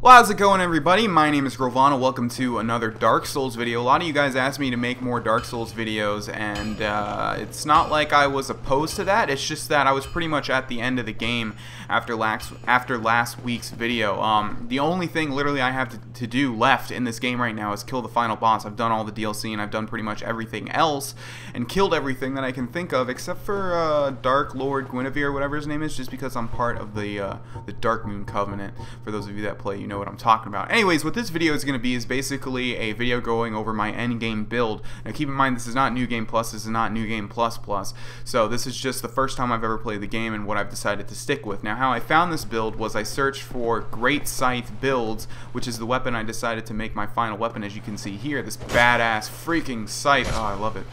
Well, how's it going, everybody? My name is Grovana. Welcome to another Dark Souls video. A lot of you guys asked me to make more Dark Souls videos, and it's not like I was opposed to that. It's just that I was pretty much at the end of the game after last week's video. The only thing literally I have to do left in this game right now is kill the final boss. I've done all the DLC, and I've done pretty much everything else, and killed everything that I can think of, except for Dark Lord Guinevere, whatever his name is, just because I'm part of the Dark Moon Covenant. For those of you that play, you know what I'm talking about. Anyways, what this video is going to be is basically a video going over my end game build. Now keep in mind, this is not New Game Plus, this is not New Game Plus Plus, so this is just the first time I've ever played the game and what I've decided to stick with. Now how I found this build was I searched for Great Scythe builds, which is the weapon I decided to make my final weapon, as you can see here, this badass freaking scythe. Oh, I love it.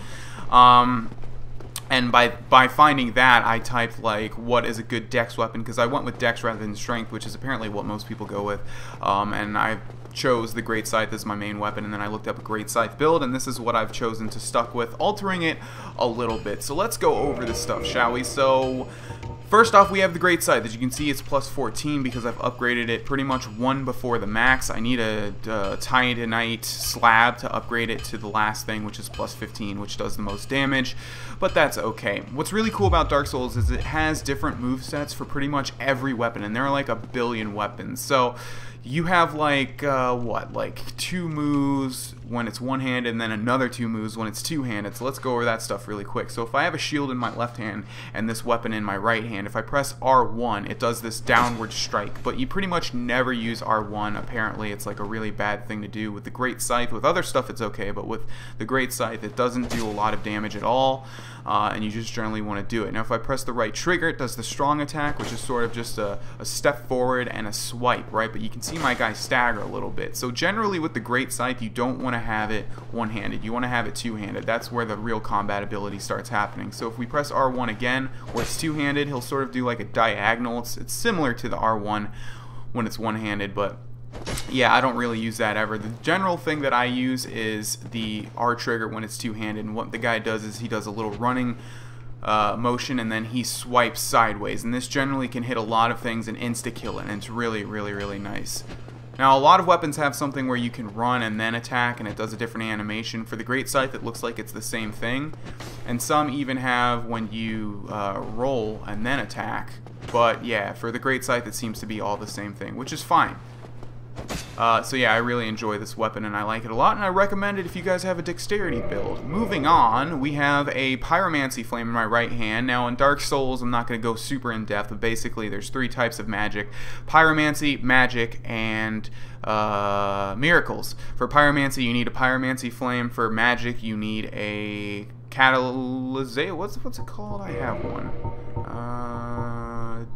And by finding that, I typed like, what is a good dex weapon, because I went with dex rather than strength, which is apparently what most people go with, and I chose the Great Scythe as my main weapon, and then I looked up a Great Scythe build, and this is what I've chosen to stuck with, altering it a little bit. So let's go over this stuff, shall we? So first off, we have the Great Scythe. As you can see, it's plus 14 because I've upgraded it pretty much one before the max. I need a Titanite slab to upgrade it to the last thing, which is plus 15, which does the most damage, but that's okay. What's really cool about Dark Souls is it has different movesets for pretty much every weapon, and there are like a billion weapons. So you have like, like 2 moves when it's one-handed, and then another 2 moves when it's two-handed. So let's go over that stuff really quick. So if I have a shield in my left hand and this weapon in my right hand, if I press R1, it does this downward strike, but you pretty much never use R1. Apparently it's like a really bad thing to do with the Great Scythe. With other stuff it's okay, but with the Great Scythe it doesn't do a lot of damage at all, and you just generally want to do it. Now if I press the right trigger, it does the strong attack, which is sort of just a step forward and a swipe, right? But you can see my guy stagger a little bit. So generally with the Great Scythe, you don't want to have it one-handed. You want to have it two-handed. That's where the real combat ability starts happening. So if we press R1 again, where it's two-handed, he'll sort of do like a diagonal. It's similar to the R1 when it's one-handed, but yeah, I don't really use that ever. The general thing that I use is the R trigger when it's two-handed, and what the guy does is he does a little running motion, and then he swipes sideways, and this generally can hit a lot of things and insta-kill it, and it's really, really, really nice. Now, a lot of weapons have something where you can run and then attack, and it does a different animation. For the Great Scythe, it looks like it's the same thing, and some even have when you roll and then attack. But yeah, for the Great Scythe, it seems to be all the same thing, which is fine. So yeah, I really enjoy this weapon and I like it a lot, and I recommend it if you guys have a dexterity build. Moving on, we have a pyromancy flame in my right hand. Now in Dark Souls, I'm not going to go super in depth, but basically there's 3 types of magic: pyromancy, magic, and miracles. For pyromancy, you need a pyromancy flame. For magic, you need a catalyst. What's it called? I have one.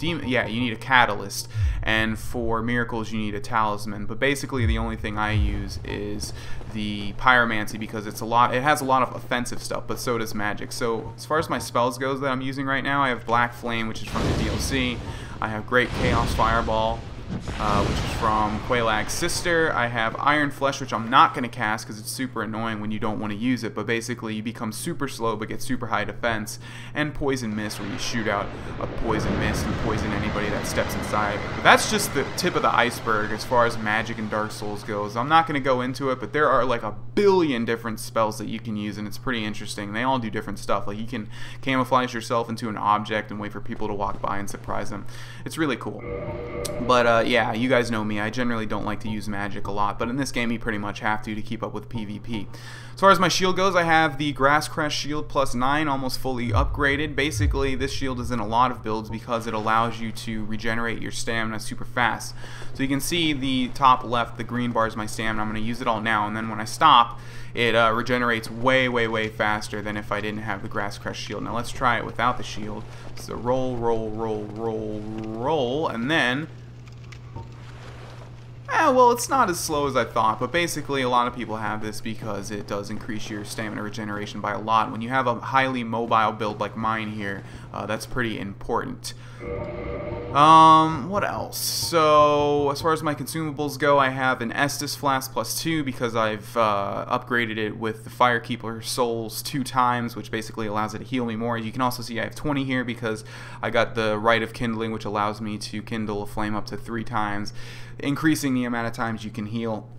Yeah, you need a catalyst, and for miracles you need a talisman. But basically the only thing I use is the pyromancy because it has a lot of offensive stuff, but so does magic. So as far as my spells goes that I'm using right now, I have Black Flame, which is from the DLC. I have Great Chaos Fireball, which is from Quailag's sister. I have Iron Flesh, which I'm not going to cast because it's super annoying when you don't want to use it, but basically you become super slow but get super high defense. And Poison Mist, where you shoot out a poison mist and poison anybody that steps inside. But that's just the tip of the iceberg as far as magic and Dark Souls goes. I'm not going to go into it, but there are like a billion different spells that you can use, and it's pretty interesting. They all do different stuff. Like you can camouflage yourself into an object and wait for people to walk by and surprise them. It's really cool. But yeah, you guys know me. I generally don't like to use magic a lot, but in this game you pretty much have to keep up with PvP. As far as my shield goes, I have the Grass Crest shield plus 9, almost fully upgraded. Basically, this shield is in a lot of builds because it allows you to regenerate your stamina super fast. So you can see the top left, the green bar is my stamina. I'm going to use it all now, and then when I stop, it regenerates way, way, way faster than if I didn't have the Grass Crest shield. Now let's try it without the shield. So roll, roll, roll, roll, roll, and then well, it's not as slow as I thought, but basically a lot of people have this because it does increase your stamina regeneration by a lot. When you have a highly mobile build like mine here, that's pretty important. What else? So, as far as my consumables go, I have an Estus Flask plus 2 because I've upgraded it with the Firekeeper Souls 2 times, which basically allows it to heal me more. You can also see I have 20 here because I got the Rite of Kindling, which allows me to kindle a flame up to 3 times, increasing the amount of times you can heal,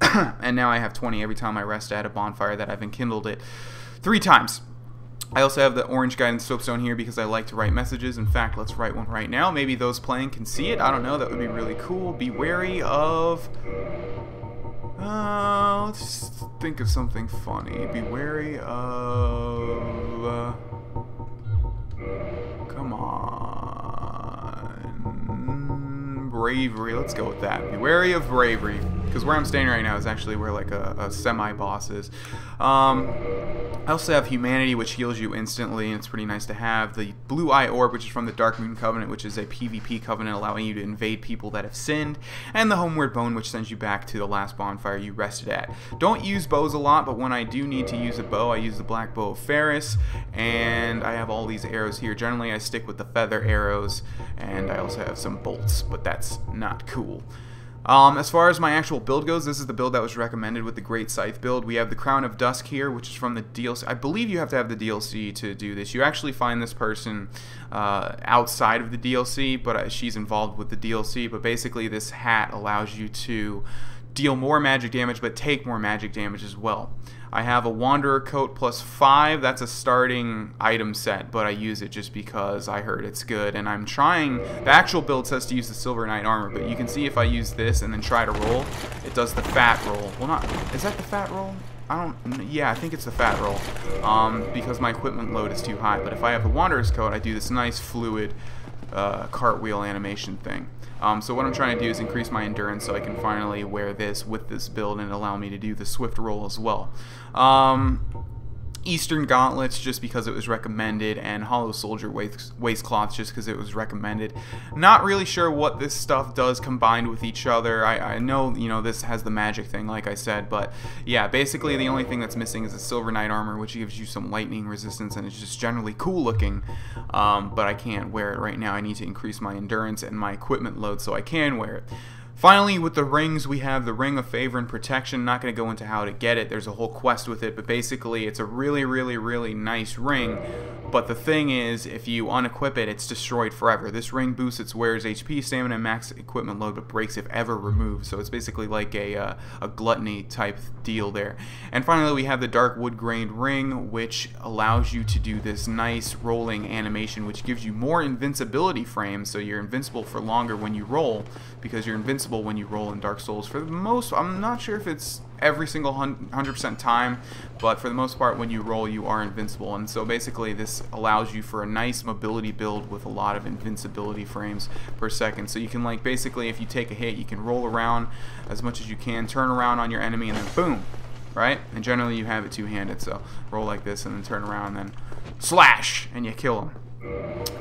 and now I have 20 every time I rest at a bonfire that I've enkindled it 3 times. I also have the orange guidance soapstone here because I like to write messages. In fact, let's write one right now. Maybe those playing can see it. I don't know. That would be really cool. Be wary of... let's think of something funny. Be wary of... come on. Bravery. Let's go with that. Be wary of bravery. Because where I'm staying right now is actually where like a semi-boss is. I also have Humanity, which heals you instantly, and it's pretty nice to have. The Blue Eye Orb, which is from the Dark Moon Covenant, which is a PvP covenant allowing you to invade people that have sinned. And the Homeward Bone, which sends you back to the last bonfire you rested at. Don't use bows a lot, but when I do need to use a bow, I use the Black Bow of Ferris. And I have all these arrows here. Generally, I stick with the feather arrows, and I also have some bolts, but that's not cool. As far as my actual build goes, this is the build that was recommended with the Great Scythe build. We have the Crown of Dusk here, which is from the DLC. I believe you have to have the DLC to do this. You actually find this person outside of the DLC, but she's involved with the DLC. But basically, this hat allows you to deal more magic damage, but take more magic damage as well. I have a Wanderer Coat plus 5. That's a starting item set, but I use it just because I heard it's good. And I'm trying... The actual build says to use the Silver Knight armor, but you can see if I use this and then try to roll, it does the fat roll. Well, not... Is that the fat roll? I don't... Yeah, I think it's the fat roll. Because my equipment load is too high. But if I have the Wanderer's Coat, I do this nice fluid cartwheel animation thing. So what I'm trying to do is increase my endurance so I can finally wear this with this build and allow me to do the swift roll as well. Eastern Gauntlets just because it was recommended, and Hollow Soldier Waistcloth just because it was recommended. Not really sure what this stuff does combined with each other. I know, you know, this has the magic thing like I said, but yeah, basically the only thing that's missing is the Silver Knight armor, which gives you some lightning resistance and it's just generally cool looking, but I can't wear it right now. I need to increase my endurance and my equipment load so I can wear it. Finally, with the rings, we have the Ring of Favor and Protection. Not going to go into how to get it. There's a whole quest with it, but basically it's a really, really, really nice ring. But the thing is, if you unequip it, it's destroyed forever. This ring boosts its wearer's HP, stamina, and max equipment load, but breaks if ever removed. So it's basically like a gluttony type deal there. And finally, we have the Dark Wood-Grained Ring, which allows you to do this nice rolling animation, which gives you more invincibility frames, so you're invincible for longer when you roll, because you're invincible when you roll in Dark Souls. For the most, I'm not sure if it's every single 100% time, but for the most part when you roll you are invincible, and so basically this allows you for a nice mobility build with a lot of invincibility frames per second. So you can, like, basically if you take a hit you can roll around as much as you can, turn around on your enemy, and then boom, right? And generally you have it two-handed, so roll like this and then turn around and then slash and you kill them.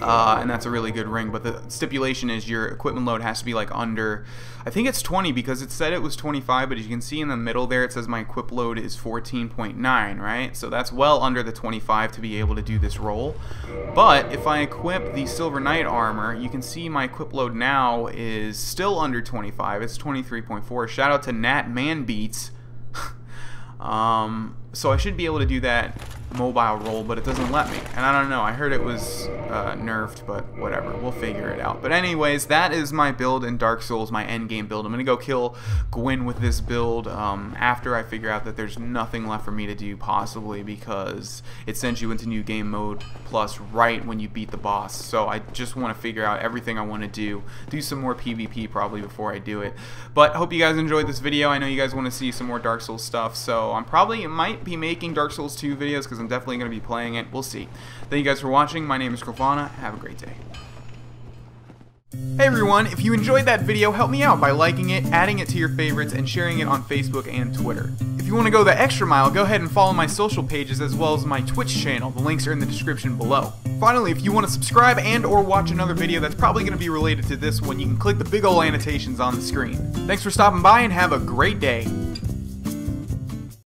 And that's a really good ring, but the stipulation is your equipment load has to be like under, I think it's 20 because it said it was 25, but as you can see in the middle there it says my equip load is 14.9, right? So that's well under the 25 to be able to do this roll. But if I equip the Silver Knight armor, you can see my equip load now is still under 25. It's 23.4. Shout out to Nat Manbeats. So I should be able to do that mobile roll, but it doesn't let me, and I don't know, I heard it was nerfed, but whatever, we'll figure it out. But anyways, that is my build in Dark Souls, my endgame build. I'm gonna go kill Gwyn with this build after I figure out that there's nothing left for me to do, possibly because it sends you into new game mode plus right when you beat the boss. So I just want to figure out everything I want to do some more PvP probably before I do it. But hope you guys enjoyed this video. I know you guys want to see some more Dark Souls stuff, so I'm probably might be making Dark Souls 2 videos because I'm definitely going to be playing it. We'll see. Thank you guys for watching. My name is Grafana. Have a great day. Hey everyone, if you enjoyed that video, help me out by liking it, adding it to your favorites, and sharing it on Facebook and Twitter. If you want to go the extra mile, go ahead and follow my social pages as well as my Twitch channel. The links are in the description below. Finally, if you want to subscribe and or watch another video that's probably going to be related to this one, you can click the big ol' annotations on the screen. Thanks for stopping by and have a great day.